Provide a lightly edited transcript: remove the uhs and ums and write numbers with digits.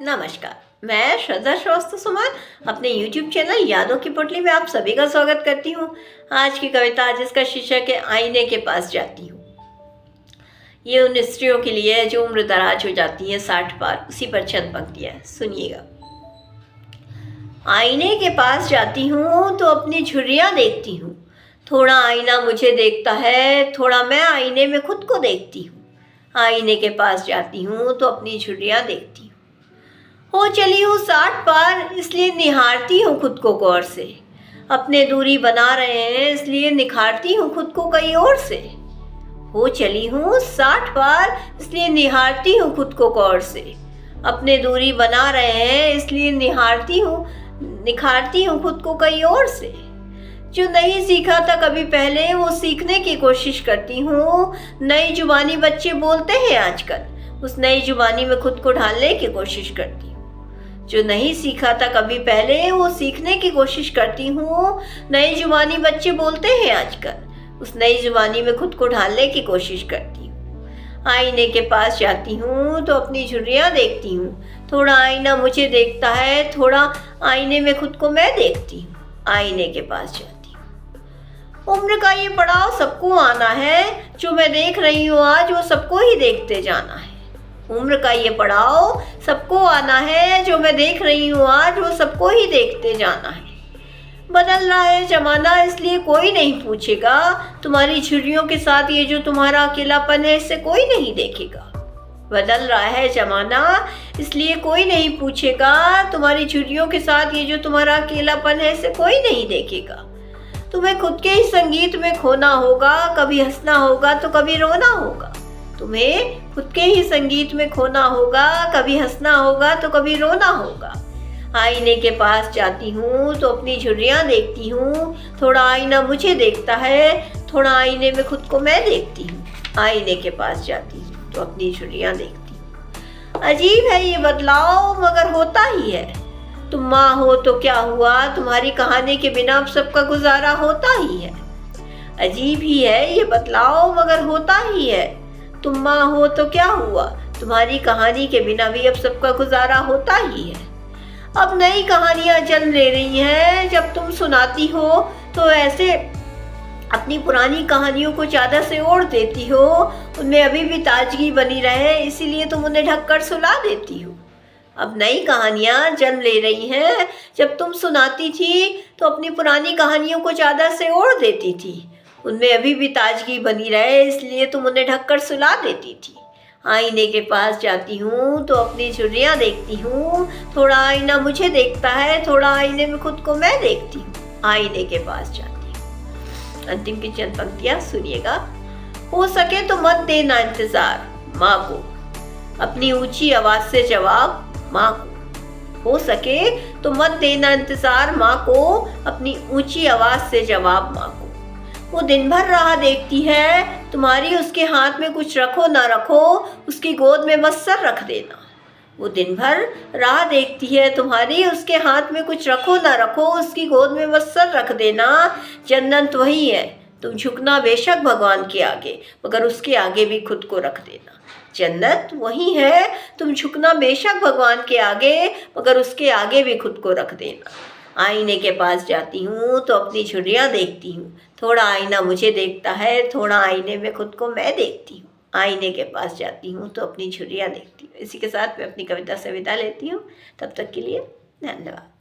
नमस्कार, मैं श्रद्धा श्रीवास्तव सुमन अपने YouTube चैनल यादों की पोटली में आप सभी का स्वागत करती हूँ। आज की कविता जिसका शीर्षक है आईने के पास जाती हूँ। ये उन स्त्रियों के लिए है जो उम्र दराज हो जाती है 60 पार। उसी पर चंद पंक्तियाँ सुनिएगा। आईने के पास जाती हूँ तो अपनी झुर्रियाँ देखती हूँ। थोड़ा आईना मुझे देखता है, थोड़ा मैं आईने में खुद को देखती हूँ। आईने के पास जाती हूँ तो अपनी झुर्रियाँ देखती हूँ। हो चली हूँ 60 पार, इसलिए निहारती हूँ खुद को गौर से। अपने दूरी बना रहे हैं इसलिए निखारती हूँ खुद को कई और से। हो चली हूँ 60 पार, इसलिए निहारती हूँ खुद को गौर से। अपने दूरी बना रहे हैं इसलिए निखारती हूँ खुद को कई और से। जो नहीं सीखा था कभी पहले वो सीखने की कोशिश करती हूँ। नई जुबानी बच्चे बोलते हैं आजकल, उस नई जुबानी में खुद को ढालने की कोशिश करती हूँ। जो नहीं सीखा था कभी पहले वो सीखने की कोशिश करती हूँ। नई जुबानी बच्चे बोलते हैं आजकल, उस नई जुबानी में खुद को ढालने की कोशिश करती हूँ। आईने के पास जाती हूँ तो अपनी झुर्रियाँ देखती हूँ। थोड़ा आईना मुझे देखता है, थोड़ा आईने में खुद को मैं देखती हूँ। आईने के पास जाती हूँ। उम्र का ये पड़ाव सबको आना है, जो मैं देख रही हूँ आज वो सबको ही देखते जाना है। उम्र का ये पड़ाव सबको आना है, जो मैं देख रही हूँ आज वो सबको ही देखते जाना है। बदल रहा है जमाना इसलिए कोई नहीं पूछेगा, तुम्हारी झुर्रियों के साथ ये जो तुम्हारा अकेलापन है इससे कोई नहीं देखेगा। बदल रहा है जमाना इसलिए कोई नहीं पूछेगा, तुम्हारी झुर्रियों के साथ ये जो तुम्हारा अकेलापन है इसे कोई नहीं देखेगा। तुम्हें खुद के ही संगीत में खोना होगा, कभी हंसना होगा तो कभी रोना होगा। तुम्हें खुद के ही संगीत में खोना होगा, कभी हंसना होगा तो कभी रोना होगा। आईने के पास जाती हूँ तो अपनी झुर्रियाँ देखती हूँ। थोड़ा आईना मुझे देखता है, थोड़ा आईने में खुद को मैं देखती हूँ। आईने के पास जाती हूँ तो अपनी झुर्रियाँ देखती हूँ। अजीब है ये बदलाव मगर होता ही है। तुम माँ हो तो क्या हुआ, तुम्हारी कहानी के बिना अब सबका गुजारा होता ही है। अजीब ही है ये बदलाव मगर होता ही है। तुम माँ हो तो क्या हुआ, तुम्हारी कहानी के बिना भी अब सबका गुजारा होता ही है। अब नई कहानियाँ जन्म ले रही हैं, जब तुम सुनाती हो तो ऐसे अपनी पुरानी कहानियों को चादर से ओढ़ देती हो। उनमें अभी भी ताजगी बनी रहे इसीलिए तुम उन्हें ढककर सुला देती हो। अब नई कहानियाँ जन्म ले रही हैं, जब तुम सुनाती थी तो अपनी पुरानी कहानियों को चादर से ओढ़ देती थी। उनमें अभी भी ताजगी बनी रहे इसलिए तुम उन्हें ढककर सुला देती थी। आईने के पास जाती हूँ तो अपनी झुर्रियाँ देखती हूँ। थोड़ा आईना मुझे देखता है, थोड़ा आईने में खुद को मैं देखती हूँ। आईने के पास जाती हूँ। अंतिम की चंद पंक्तियाँ सुनिएगा। हो सके तो मत देना इंतजार माँ को, अपनी ऊंची आवाज से जवाब माँ को। हो सके तो मत देना इंतजार माँ को, अपनी ऊंची आवाज से जवाब माँ को। वो दिन भर राह देखती है तुम्हारी, उसके हाथ में कुछ रखो ना रखो उसकी गोद में बस सर रख देना। वो दिन भर राह देखती है तुम्हारी, उसके हाथ में कुछ रखो ना रखो उसकी गोद में बस सर रख देना। जन्नत वही है, तुम झुकना बेशक भगवान के आगे मगर उसके आगे भी खुद को रख देना। जन्नत वही है, तुम झुकना बेशक भगवान के आगे मगर उसके आगे भी खुद को रख देना। आईने के पास जाती हूँ तो अपनी झुर्रियाँ देखती हूँ। थोड़ा आईना मुझे देखता है, थोड़ा आईने में खुद को मैं देखती हूँ। आईने के पास जाती हूँ तो अपनी झुर्रियाँ देखती हूँ। इसी के साथ मैं अपनी कविता से विदा लेती हूँ। तब तक के लिए धन्यवाद।